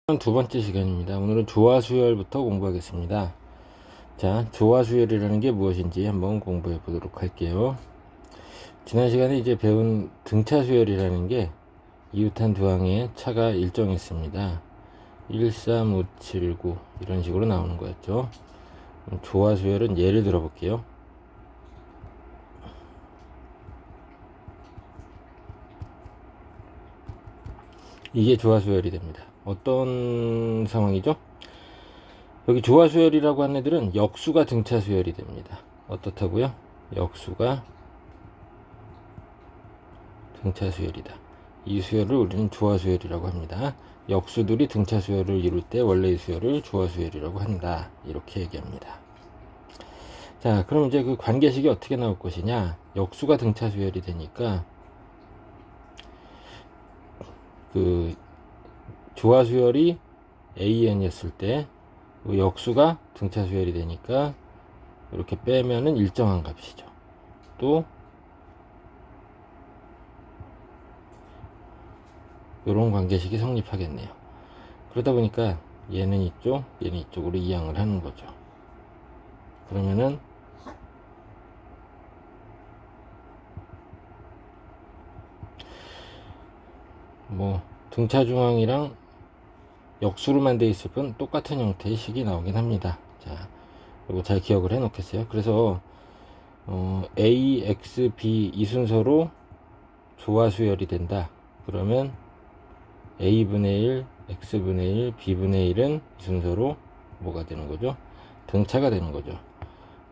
두 번째 시간입니다. 오늘은 조화수열부터 공부하겠습니다. 자, 조화수열이라는 게 무엇인지 한번 공부해 보도록 할게요. 지난 시간에 이제 배운 등차수열이라는 게 이웃한 두 항의 차가 일정했습니다. 1, 3, 5, 7, 9 이런 식으로 나오는 거였죠. 조화수열은 예를 들어 볼게요. 이게 조화수열이 됩니다. 어떤 상황이죠? 여기 조화수열이라고 하는 애들은 역수가 등차수열이 됩니다. 어떻다고요? 역수가 등차수열이다. 이 수열을 우리는 조화수열이라고 합니다. 역수들이 등차수열을 이룰 때 원래의 수열을 조화수열이라고 한다. 이렇게 얘기합니다. 자, 그럼 이제 그 관계식이 어떻게 나올 것이냐? 역수가 등차수열이 되니까 그 조화수열이 AN이었을 때 그 역수가 등차수열이 되니까 이렇게 빼면은 일정한 값이죠. 또 이런 관계식이 성립하겠네요. 그러다 보니까 얘는 이쪽, 얘는 이쪽으로 이항을 하는 거죠. 그러면은 뭐 등차중앙이랑 역수로만 돼 있을 뿐 똑같은 형태의 식이 나오긴 합니다. 자, 이거 잘 기억을 해 놓겠어요. 그래서 A, X, B 이 순서로 조화수열이 된다. 그러면 A분의 1, X분의 1, B분의 1은 이 순서로 뭐가 되는 거죠? 등차가 되는 거죠.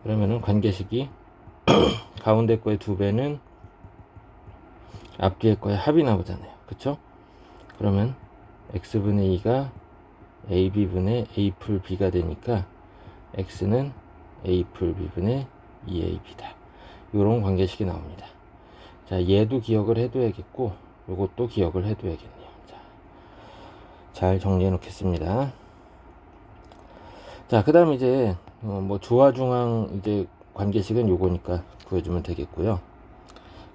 그러면은 관계식이 가운데 거의 2배는 앞뒤에 거의 합이 나오잖아요. 그쵸? 그러면 X분의 2가 AB분의 A 풀 B가 되니까 X는 A 풀 B분의 2AB다. 이런 관계식이 나옵니다. 자, 얘도 기억을 해둬야겠고 요것도 기억을 해둬야겠네요. 자, 잘 정리해 놓겠습니다. 자, 그 다음 이제 뭐 조화중앙 이제 관계식은 요거니까 구해주면 되겠고요.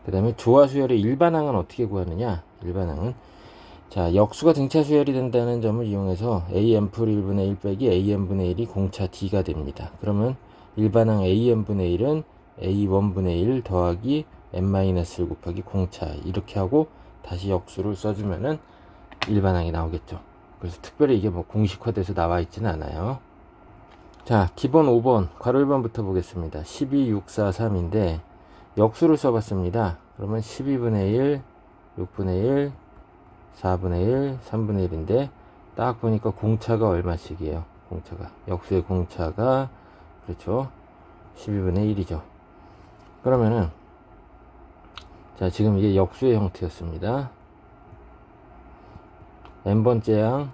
그 다음에 조화수열의 일반항은 어떻게 구하느냐? 일반항은 자, 역수가 등차수열이 된다는 점을 이용해서 AN풀 1분의 1 빼기 AN분의 1이 공차 D가 됩니다. 그러면 일반항 AN분의 1은 A1분의 1 더하기 N-1 곱하기 공차 이렇게 하고 다시 역수를 써주면은 일반항이 나오겠죠. 그래서 특별히 이게 뭐 공식화돼서 나와 있지는 않아요. 자, 기본 5번 괄호 1번부터 보겠습니다. 12, 6, 4, 3인데 역수를 써봤습니다. 그러면 12분의 1, 6분의 1, 4분의 1, 3분의 1인데 딱 보니까 공차가 얼마씩이에요? 공차가 역수의 공차가 그렇죠, 12분의 1이죠. 그러면은 자, 지금 이게 역수의 형태였습니다. n번째 항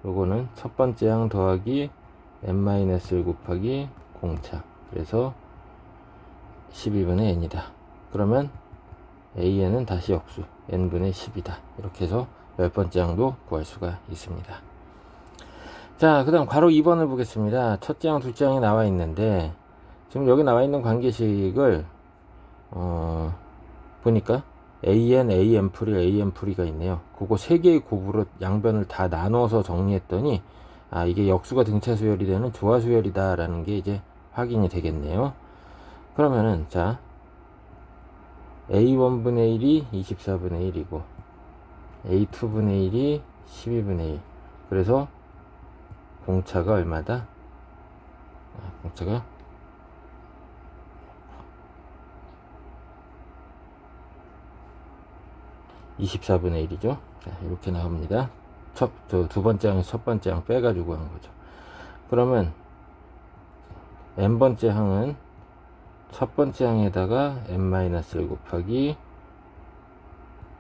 요거는 첫 번째 항 더하기 n-1 곱하기 공차, 그래서 12분의 n이다. 그러면 AN은 다시 역수 n분의 10이다. 이렇게 해서 10번째 항도 구할 수가 있습니다. 자, 그 다음 괄호 2번을 보겠습니다. 첫째 항, 둘째 항이 나와 있는데 지금 여기 나와 있는 관계식을 보니까 AN, AN풀이, AN풀이가 있네요. 그거 3개의 곱으로 양변을 다 나눠서 정리했더니 아, 이게 역수가 등차수열이 되는 조화수열이다 라는 게 이제 확인이 되겠네요. 그러면은 자, A1분의 1이 24분의 1이고 A2분의 1이 12분의 1. 그래서 공차가 얼마다? 공차가 24분의 1이죠. 자, 이렇게 나옵니다. 두 번째 항, 첫 번째 항 빼가지고 한 거죠. 그러면 n번째 항은 첫 번째 항에다가 n-1 곱하기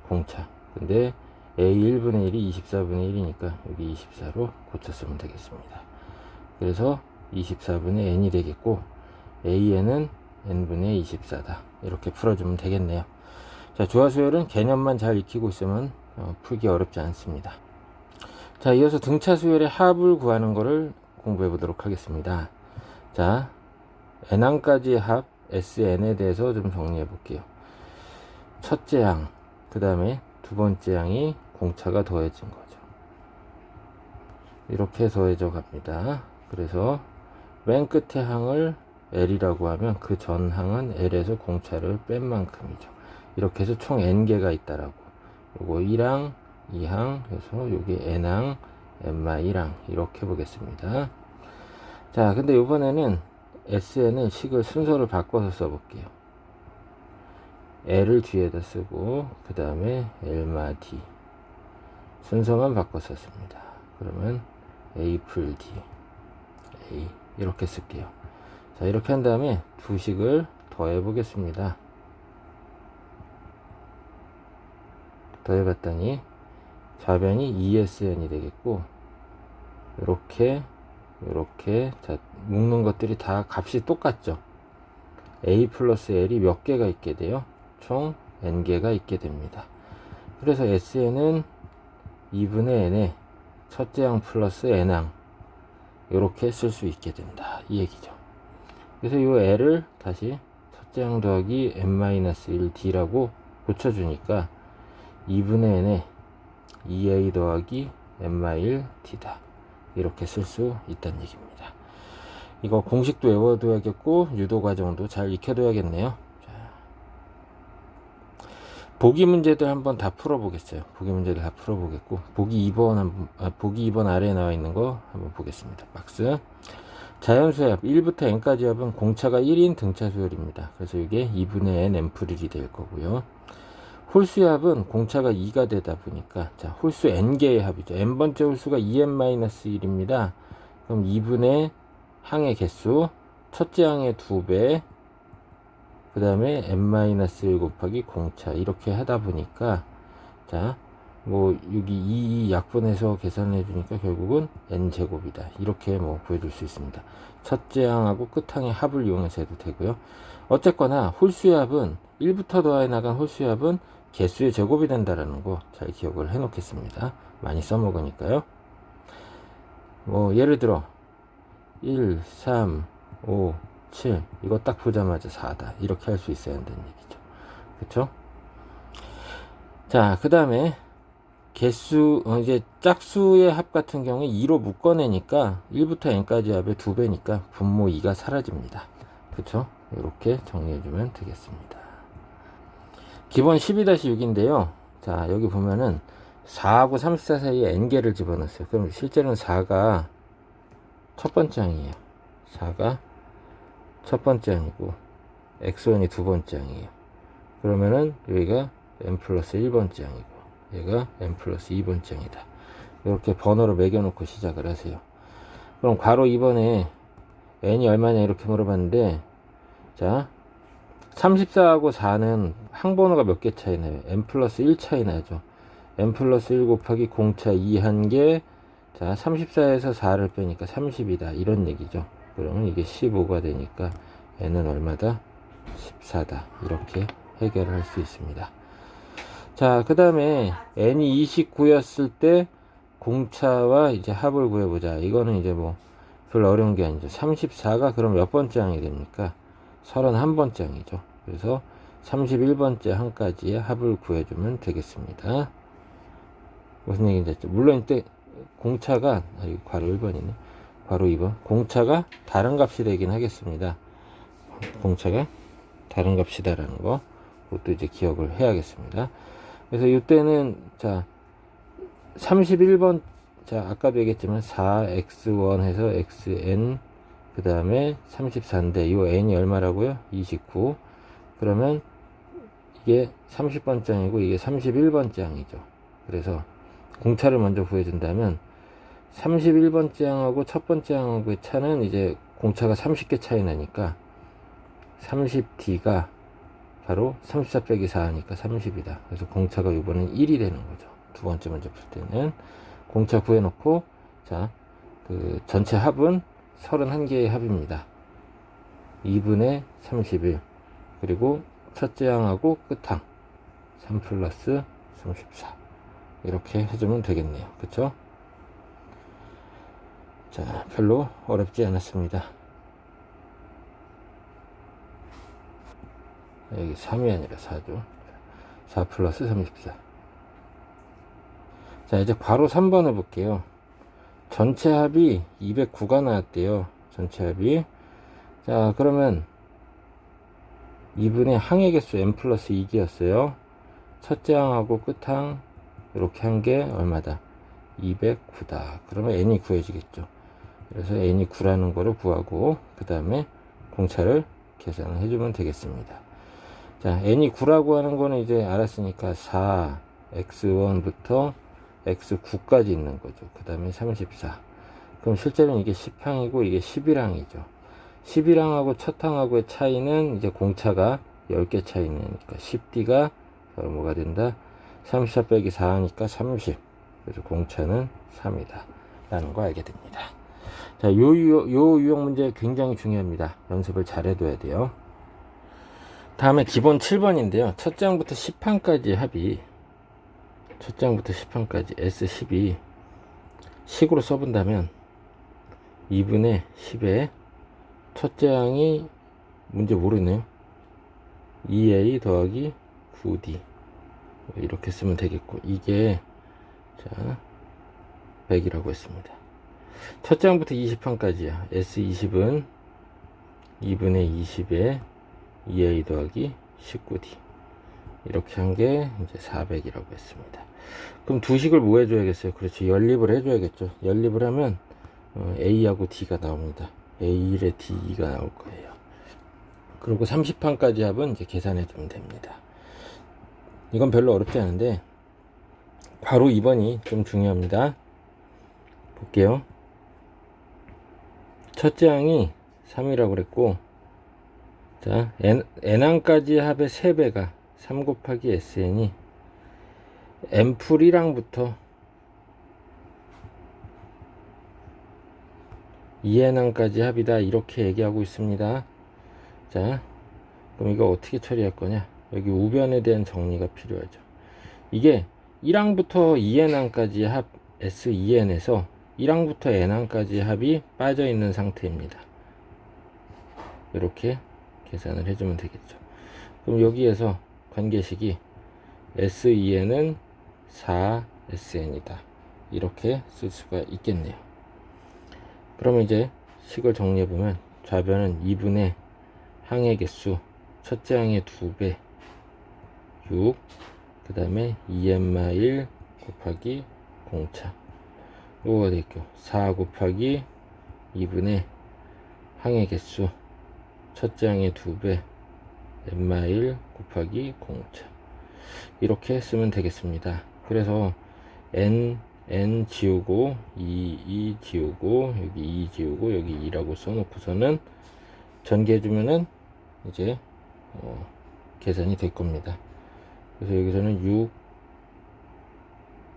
공차. 근데 A1분의 1이 24분의 1이니까 여기 24로 고쳤으면 되겠습니다. 그래서 24분의 n이 되겠고 AN은 n분의 24다. 이렇게 풀어주면 되겠네요. 자, 조화수열은 개념만 잘 익히고 있으면 풀기 어렵지 않습니다. 자, 이어서 등차수열의 합을 구하는 것을 공부해 보도록 하겠습니다. 자, n항까지의 합 SN에 대해서 좀 정리해 볼게요. 첫째 항, 그 다음에 두 번째 항이 공차가 더해진 거죠. 이렇게 더해져 갑니다. 그래서 맨 끝에 항을 L이라고 하면 그 전 항은 L에서 공차를 뺀 만큼이죠. 이렇게 해서 총 N개가 있다라고. 요거 1항, 2항, 그래서 요게 N항, N-1항 이렇게 보겠습니다. 자, 근데 이번에는 SN은 식을 순서를 바꿔서 써볼게요. L을 뒤에다 쓰고 그 다음에 L-D 순서만 바꿔 썼습니다. 그러면 A 풀 D A 이렇게 쓸게요. 자, 이렇게 한 다음에 두 식을 더해 보겠습니다. 더해 봤더니 좌변이 ESN이 되겠고, 이렇게 자, 묶는 것들이 다 값이 똑같죠. A 플러스 L이 몇 개가 있게 돼요? 총 N개가 있게 됩니다. 그래서 SN은 2분의 N에 첫째 항 플러스 N항 이렇게 쓸 수 있게 된다, 이 얘기죠. 그래서 이 L을 다시 첫째 항 더하기 N-1D라고 고쳐주니까 2분의 N에 2A 더하기 N-1D다 이렇게 쓸 수 있다는 얘기입니다. 이거 공식도 외워둬야겠고 유도 과정도 잘 익혀둬야겠네요. 자, 보기 문제들 한번 다 풀어보겠어요. 보기 문제들 다 풀어보겠고, 보기 2번 아래에 나와 있는 거 한번 보겠습니다. 박스. 자연수합 1부터 n까지 합은 공차가 1인 등차 수열입니다. 그래서 이게 2분의 n n풀1이 될 거고요. 홀수합은 공차가 2가 되다 보니까, 자, 홀수 n개의 합이죠. n번째 홀수가 2n-1입니다. 그럼 2분의 항의 개수, 첫째 항의 2배, 그 다음에 n-1 곱하기 공차 이렇게 하다 보니까, 자, 뭐 여기 2 약분해서 계산해 주니까 결국은 n제곱이다 이렇게 뭐 보여줄 수 있습니다. 첫째 항하고 끝항의 합을 이용해서 해도 되고요. 어쨌거나 홀수의 합은 1부터 더해 나간 홀수의 합은 개수의 제곱이 된다라는 거 잘 기억을 해 놓겠습니다. 많이 써먹으니까요. 뭐 예를 들어 1, 3, 5, 7 이거 딱 보자마자 4다 이렇게 할 수 있어야 한다는 얘기죠. 그쵸? 자, 그 다음에 개수, 이제 짝수의 합 같은 경우에 2로 묶어내니까 1부터 n까지 합의 2배니까 분모 2가 사라집니다. 그쵸? 이렇게 정리해주면 되겠습니다. 기본 12-6인데요. 자, 여기 보면은 4하고 34 사이에 n개를 집어넣었어요. 그럼 실제로는 4가 첫 번째 항이에요. 4가 첫 번째 항이고 x1이 두 번째 항이에요. 그러면은 여기가 n 플러스 1번째 항이고 얘가 n 플러스 2번째 항이다. 이렇게 번호를 매겨놓고 시작을 하세요. 그럼 괄호 2번에 n이 얼마냐 이렇게 물어봤는데, 자, 34하고 4는 항번호가 몇 개 차이 나요? n 플러스 1 차이 나죠. n 플러스 1 곱하기 공차 2 한 개. 자, 34에서 4를 빼니까 30이다 이런 얘기죠. 그러면 이게 15가 되니까 n은 얼마다? 14다 이렇게 해결을 할 수 있습니다. 자, 그 다음에 n이 29였을 때 공차와 이제 합을 구해보자. 이거는 이제 뭐 별로 어려운 게 아니죠. 34가 그럼 몇 번째 항이 됩니까? 31번째 항이죠. 그래서 31번째 항까지의 합을 구해주면 되겠습니다. 무슨 얘기인지 알죠? 물론 이때 공차가, 이거 괄호 1번이네. 괄호 2번. 공차가 다른 값이 되긴 하겠습니다. 공차가 다른 값이다라는 거. 그것도 이제 기억을 해야겠습니다. 그래서 이때는, 자, 31번, 자, 아까도 얘기했지만 4x1 해서 xn, 그 다음에 34인데, 이 n이 얼마라고요? 29. 그러면 이게 30번째 항이고, 이게 31번째 항이죠. 그래서 공차를 먼저 구해준다면, 31번째 항하고 첫 번째 항하고의 차는 이제 공차가 30개 차이 나니까, 30d가 바로 34 빼기 4니까 30이다. 그래서 공차가 이번엔 1이 되는 거죠. 두 번째 문제 풀 때는 공차 구해놓고, 자, 그 전체 합은 31개의 합입니다. 2분의 31 그리고 첫째 항하고 끝항 3 플러스 34 이렇게 해주면 되겠네요. 그쵸? 자, 별로 어렵지 않았습니다. 여기 3이 아니라 4죠. 4 플러스 34. 자, 이제 괄호 3번 해볼게요. 전체 합이 209가 나왔대요. 전체 합이. 자, 그러면 2분의 항의 개수 n 플러스 2기였어요. 첫째 항하고 끝항 이렇게 한 게 얼마다? 209다. 그러면 n이 구해지겠죠. 그래서 n이 9라는 거를 구하고 그 다음에 공차를 계산을 해주면 되겠습니다. 자, n이 9라고 하는 거는 이제 알았으니까 4, x1부터 x9까지 있는 거죠. 그 다음에 34. 그럼 실제로는 이게 10항이고 이게 11항이죠. 11항하고 첫 항하고의 차이는 이제 공차가 10개 차이는 그러니까 10D가 뭐가 된다? 34 빼기 4하니까 30. 그래서 공차는 3이다. 라는 거 알게 됩니다. 자, 요 유형 문제 굉장히 중요합니다. 연습을 잘 해둬야 돼요. 다음에 기본 7번인데요. 첫 장부터 10항까지 합이, 첫 장부터 10항까지 S12 식으로 써본다면 2분의 10에 첫째 항이 문제 모르네요. 2a 더하기 9d 이렇게 쓰면 되겠고, 이게 자 100이라고 했습니다. 첫 장부터 20항까지야. S20은 2분의 20에 2a 더하기 19d 이렇게 한 게 이제 400이라고 했습니다. 그럼 두 식을 뭐 해줘야겠어요? 그렇지, 연립을 해줘야겠죠. 연립을 하면 a하고 d가 나옵니다. a1에 d가 나올 거예요. 그리고 30항까지 합은 이제 계산해주면 됩니다. 이건 별로 어렵지 않은데 바로 2번이 좀 중요합니다. 볼게요. 첫째 항이 3이라고 그랬고, 자, n항까지 합의 3배가 3 곱하기 sn이 n풀 1항부터 2n항까지 합이다, 이렇게 얘기하고 있습니다. 자, 그럼 이거 어떻게 처리할 거냐? 여기 우변에 대한 정리가 필요하죠. 이게 1항부터 2n항까지 합 S2n에서 1항부터 n항까지 합이 빠져 있는 상태입니다. 이렇게 계산을 해주면 되겠죠. 그럼 여기에서 관계식이 S2n은 4SN이다. 이렇게 쓸 수가 있겠네요. 그러면 이제 식을 정리해보면 좌변은 2분의 항의 개수, 첫째 항의 2배 6, 그 다음에 2n-1 곱하기 공차, 요거가 되겠죠. 4 곱하기 2분의 항의 개수, 첫째 항의 2배 n-1 곱하기 공차, 이렇게 쓰면 되겠습니다. 그래서 n 지우고 2 지우고 여기 2 지우고 여기 2라고 써놓고서는 전개해주면은 이제 계산이 될 겁니다. 그래서 여기서는 6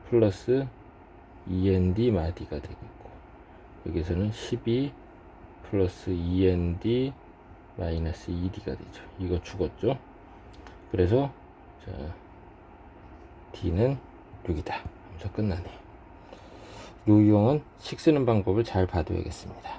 플러스 2nd 마디가 되겠고, 여기서는 12 플러스 2nd 마이너스 2d가 되죠. 이거 죽었죠. 그래서 자, d는 6이다 하면서 끝나네요. 요 유형은 식 쓰는 방법을 잘 봐둬야겠습니다.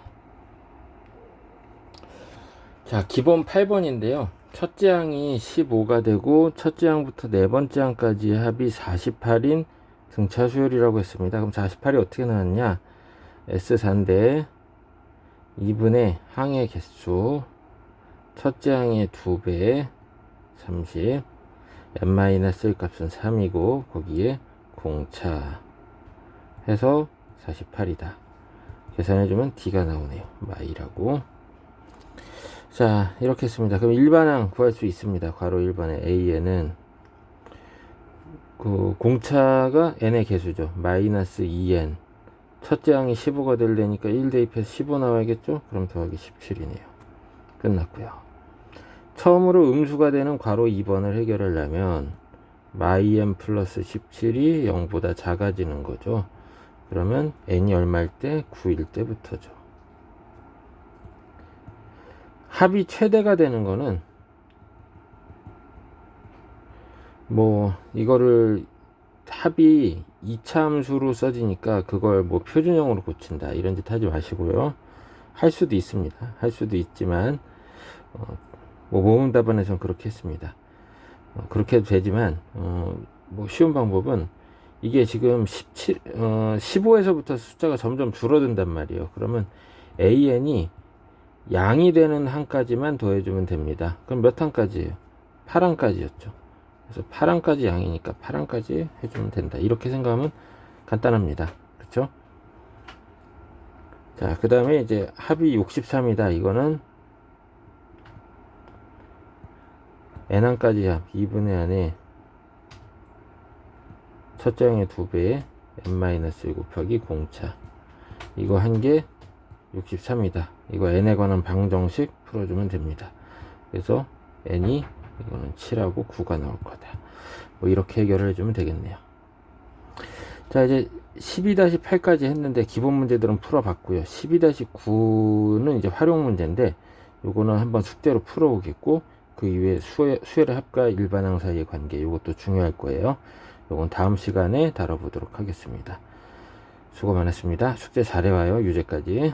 자, 기본 8번인데요. 첫째 항이 15가 되고 첫째 항부터 네 번째 항까지 합이 48인 등차 수열이라고 했습니다. 그럼 48이 어떻게 나왔냐? S4인데 2분의 항의 개수, 첫째 항의 2배 30, n-1 값은 3이고 거기에 공차 해서 48이다. 계산해주면 d가 나오네요. 마이라고. 자, 이렇게 했습니다. 그럼 일반항 구할 수 있습니다. 괄호 1번에 a는 그 공차가 n의 개수죠. 마이너스 2n. 첫째 항이 15가 되려니까 1 대입해서 15 나와야겠죠? 그럼 더하기 17이네요. 끝났고요. 처음으로 음수가 되는 괄호 2번을 해결하려면 마이 n 플러스 17이 0보다 작아지는 거죠. 그러면 n이 얼마일 때? 9일 때부터죠. 합이 최대가 되는 거는 뭐 이거를 합이 2차 함수로 써지니까 그걸 뭐 표준형으로 고친다 이런 짓 하지 마시고요. 할 수도 있습니다. 할 수도 있지만 뭐 모범 답안에서는 그렇게 했습니다. 그렇게 해도 되지만 뭐 쉬운 방법은 이게 지금 15에서부터 숫자가 점점 줄어든단 말이에요. 그러면 AN이 양이 되는 항까지만 더해주면 됩니다. 그럼 몇 항까지예요? 8항까지였죠. 그래서 8항까지 양이니까 8항까지 해주면 된다. 이렇게 생각하면 간단합니다. 그렇죠? 자, 그 다음에 이제 합이 63이다. 이거는 n항까지 합 2분의 안에 첫째 항의 2배에 n-1 곱하기 공차. 이거 한 개 63이다. 이거 n에 관한 방정식 풀어주면 됩니다. 그래서 n이 이거는 7하고 9가 나올 거다. 뭐 이렇게 해결을 해주면 되겠네요. 자, 이제 12-8까지 했는데 기본 문제들은 풀어봤고요. 12-9는 이제 활용 문제인데 요거는 한번 숙제로 풀어보겠고, 그 이후에 수열의 합과 일반항 사이의 관계, 이것도 중요할 거예요. 요건 다음 시간에 다뤄보도록 하겠습니다. 수고 많았습니다. 숙제 잘해와요. 유제까지.